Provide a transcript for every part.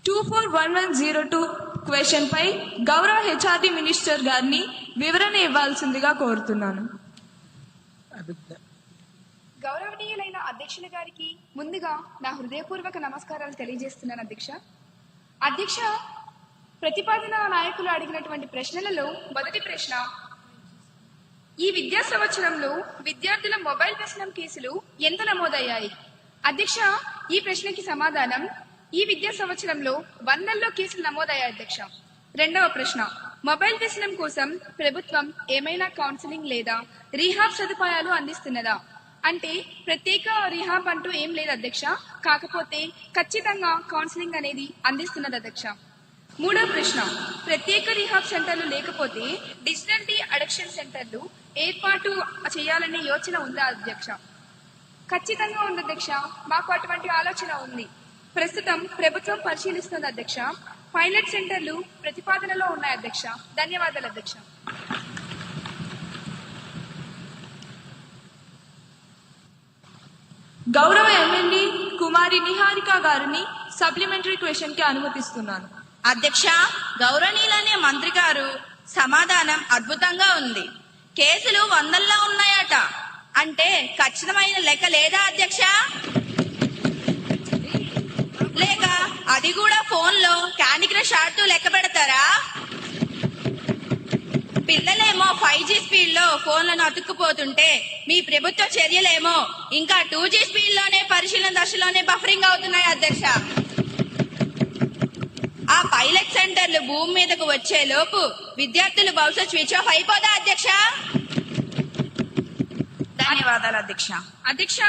241102 question పై గౌరవ HRD minister గారిని వివరణ ఇవ్వాల్సిందిగా కోరుతున్నాను. గౌరవనీయులైన అధ్యక్షుల గారికి ముందుగా నా హృదయపూర్వక నమస్కారాలు తెలియజేస్తున్నాను. అధ్యక్ష, ప్రతిపాదన నాయకులు అడిగినటువంటి ప్రశ్నలలో మొదటి ప్రశ్న, ఈ విద్యా సంవత్సరంలో విద్యార్థుల మొబైల్ వ్యసనం కేసులు ఎంత నమోదయ్యాయి? అధ్యక్ష, ఈ ప్రశ్నకి సమాధానం, ఈ విద్యా సంవత్సరంలో 100లో కేసులు నమోదయ్యాయి అధ్యక్ష. రెండవ ప్రశ్న, మొబైల్ వ్యసనం కోసం ప్రభుత్వం ఏమైనా కౌన్సిలింగ్ లేదా రీహాబ్ సదుపాయాలు అందిస్తున్నదా? అంటే ప్రత్యేక రీహాబ్ అంటూ ఏం లేదు అధ్యక్ష, కాకపోతే ఖచ్చితంగా కౌన్సిలింగ్ అనేది అందిస్తున్నది అధ్యక్ష. మూడవ ప్రశ్న, ప్రత్యేక రీహాబ్ సెంటర్లు లేకపోతే డిజిటల్ డి అడిక్షన్ సెంటర్లు ఏర్పాటు చేయాలనే యోచన ఉందా అధ్యక్ష? ఖచ్చితంగా ఉంది అధ్యక్ష, మాకు అటువంటి ఆలోచన ఉంది. ప్రస్తుతం ప్రభుత్వం పరిశీలిస్తుంది అధ్యక్ష. పైలట్ సెంటర్లు ప్రతిపాదనలో ఉన్నాయి అధ్యక్ష. ధన్యవాదాలు అధ్యక్ష. గౌరవ ఎమ్మెల్యే కుమారి నిహారిక గారిని సప్లిమెంటరీ క్వశ్చన్ కి అనుమతిస్తున్నాను. అధ్యక్ష, గౌరవనీయులనే మంత్రి గారు సమాధానం అద్భుతంగా ఉంది. కేసులు 100లో ఉన్నాయట అంటే ఖచ్చితమైన లెక్క లేదా అధ్యక్ష? లేక అది కూడా ఫోన్ లో క్యాండీ క్రష్ ఆడుతూ లెక్క పెడతారా? పిల్లలేమో 5G స్పీడ్ లో ఫోన్లను అతుక్కుపోతుంటే మీ ప్రభుత్వ చర్యలేమో ఇంకా 2G స్పీడ్ లోనే పరిశీలన దశలోనే బఫరింగ్ అవుతున్నాయి అధ్యక్ష. ఆ పైలట్ సెంటర్లు భూమి మీదకు వచ్చే లోపు విద్యార్థులు భవిష్యత్ స్విచ్ ఆఫ్ అయిపోదా అధ్యక్ష? ధన్యవాదాలు అధ్యక్ష. అధ్యక్ష,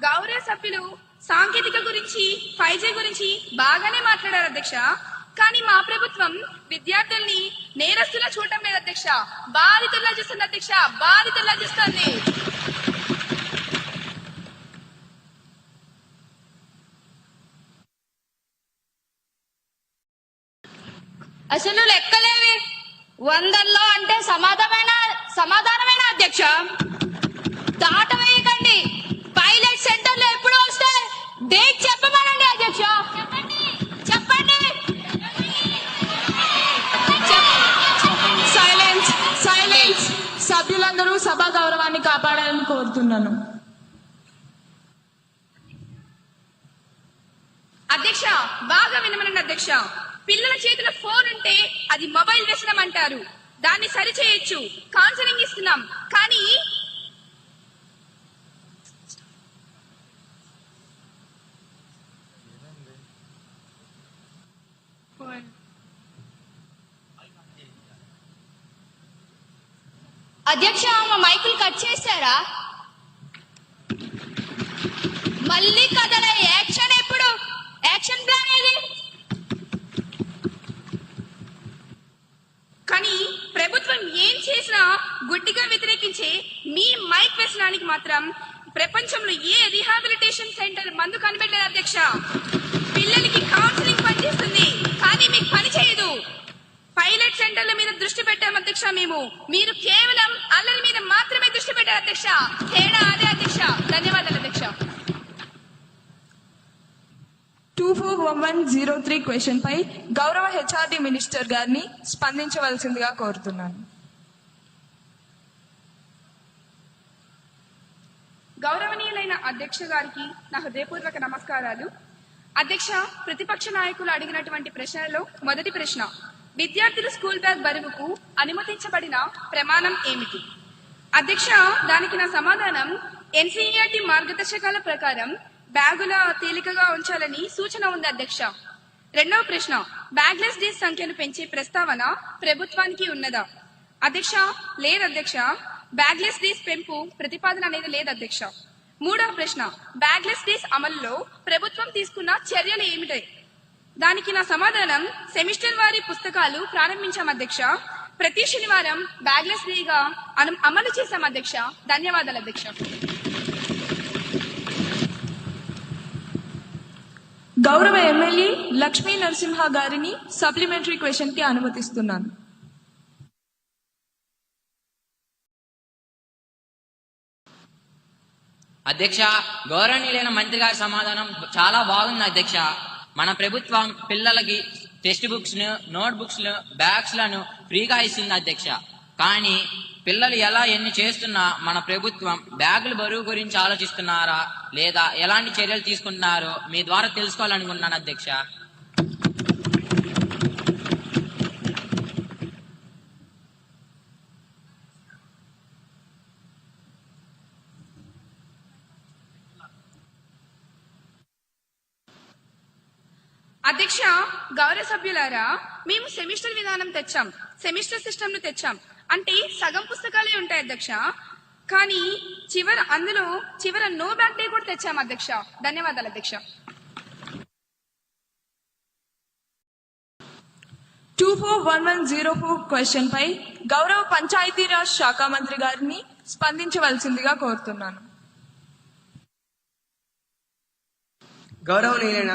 గౌరవ సభ్యులు సాంకేతిక గురించి 5G గురించి బాగానే మాట్లాడారు అధ్యక్ష. కానీ మా ప్రభుత్వం విద్యార్థుల్ని నేరస్తులా చూడటం లేదు అధ్యక్ష, బాధితుల్లా చూస్తుంది అధ్యక్ష, బాధితుల్లా చూస్తుంది. అసలు లెక్కలేవి 100లో అంటే సమాధానమైన అధ్యక్ష. దాట వేయకండి. పైలట్ సెంటర్లు ఎప్పుడు వస్తాయి? డేట్ చెప్పమనండి అధ్యక్ష. చెప్పండి. Silence silence. సభ్యులందరూ సభా గౌరవాన్ని కాపాడాలని కోరుతున్నాను. అధ్యక్ష, బాగా వినమనండి అధ్యక్ష. పిల్లల చేతిలో ఫోన్ ఉంటే అది మొబైల్ వ్యసనం అంటారు. దాన్ని సరిచేయొచ్చు, కౌన్సిలింగ్ ఇస్తున్నాం. కానీ అధ్యక్ష, మా మైకులు కట్ చేశారా? మళ్ళీ కథల యాక్షన్ ఎప్పుడు? యాక్షన్ ప్లాన్ ఏది? కానీ ప్రభుత్వం ఏం చేసినా గుడ్డిగా వ్యతిరేకించే మీ మైక్ వ్యసనానికి మాత్రం ప్రపంచంలో ఏ రిహాబిలిటేషన్ సెంటర్ మందు కనిపెట్టలేదు అధ్యక్ష. పిల్లలకి కౌన్సిలింగ్ పనిచేస్తుంది కానీ మీకు పని చేయదు. పైలట్ సెంటర్ల మీద దృష్టి పెట్టాం అధ్యక్ష మేము. మీరు కేవలం అల్లరి మీద మాత్రమే దృష్టి పెట్టారు అధ్యక్ష. తేడా అదే అధ్యక్ష. ధన్యవాదాలు అధ్యక్ష. 241103 క్వశ్చన్ పై గౌరవ హెచ్ఆర్డి మినిస్టర్ గారిని స్పందించవలసిందిగా కోరుతున్నాను. గౌరవనీయులైన అధ్యక్ష గారికి నా హృదయపూర్వక నమస్కారాలు. అధ్యక్ష, ప్రతిపక్ష నాయకులు అడిగినటువంటి ప్రశ్నలలో మొదటి ప్రశ్న, విద్యార్థులు స్కూల్ బ్యాగ్ బరువుకు అనుమతించబడిన ప్రమాణం ఏమిటి? అధ్యక్ష, దానికి నా సమాధానం, ఎన్సీఈఆర్టీ మార్గదర్శకాల ప్రకారం బ్యాగుల తేలికగా ఉంచాలని సూచన ఉంది అధ్యక్ష. రెండవ ప్రశ్న, బ్యాగ్లెస్ డేస్ సంఖ్యను పెంచే ప్రస్తావన ప్రభుత్వానికి ఉన్నదా? అధ్యక్ష, లేదు అధ్యక్ష. బ్యాగ్లెస్ డేస్ పెంపు ప్రతిపాదన అనేది లేదు అధ్యక్ష. మూడవ ప్రశ్న, బ్యాగ్లెస్ డేస్ అమలులో ప్రభుత్వం తీసుకున్న చర్యలు ఏమిటి? దానికి నా సమాధానం, సెమిస్టర్ వారి పుస్తకాలు ప్రారంభించాం అధ్యక్ష. ప్రతి శనివారం బ్యాగ్లెస్ డేగా అమలు చేశాం అధ్యక్ష. ధన్యవాదాలు అధ్యక్ష. గౌరవ ఎమ్మెల్యే లక్ష్మీ నరసింహ గారిని సప్లిమెంటరీ క్వశ్చన్ కి అనుమతిస్తున్నాను. అధ్యక్ష, గౌరవనీయులైన మంత్రి గారి సమాధానం చాలా బాగుంది అధ్యక్ష. మన ప్రభుత్వం పిల్లలకి టెక్స్ట్ బుక్స్ ను, నోట్ బుక్స్ ను, బ్యాగ్స్ లను ఫ్రీగా ఇస్తుంది అధ్యక్ష. కానీ పిల్లలు ఎలా ఎన్ని చేస్తున్నా మన ప్రభుత్వం బ్యాగుల బరువు గురించి ఆలోచిస్తున్నారా లేదా ఎలాంటి చర్యలు తీసుకుంటున్నారో మీ ద్వారా తెలుసుకోవాలనుకుంటున్నాను అధ్యక్ష. అధ్యక్ష, గౌరవ సభ్యులారా, మేము సెమిస్టర్ విధానం తెచ్చాం, సెమిస్టర్ సిస్టమ్ ను తెచ్చాం. అంటే సగం పుస్తకాలే ఉంటాయి అధ్యక్ష. కానీ చివర నో బ్యాక్ డే కూడా తెచ్చాం అధ్యక్ష. ధన్యవాదాలు అధ్యక్ష. 241104 క్వశ్చన్ పై గౌరవ పంచాయతీరాజ్ శాఖ మంత్రి గారిని స్పందించవలసిందిగా కోరుతున్నాను. గౌరవనీయులైన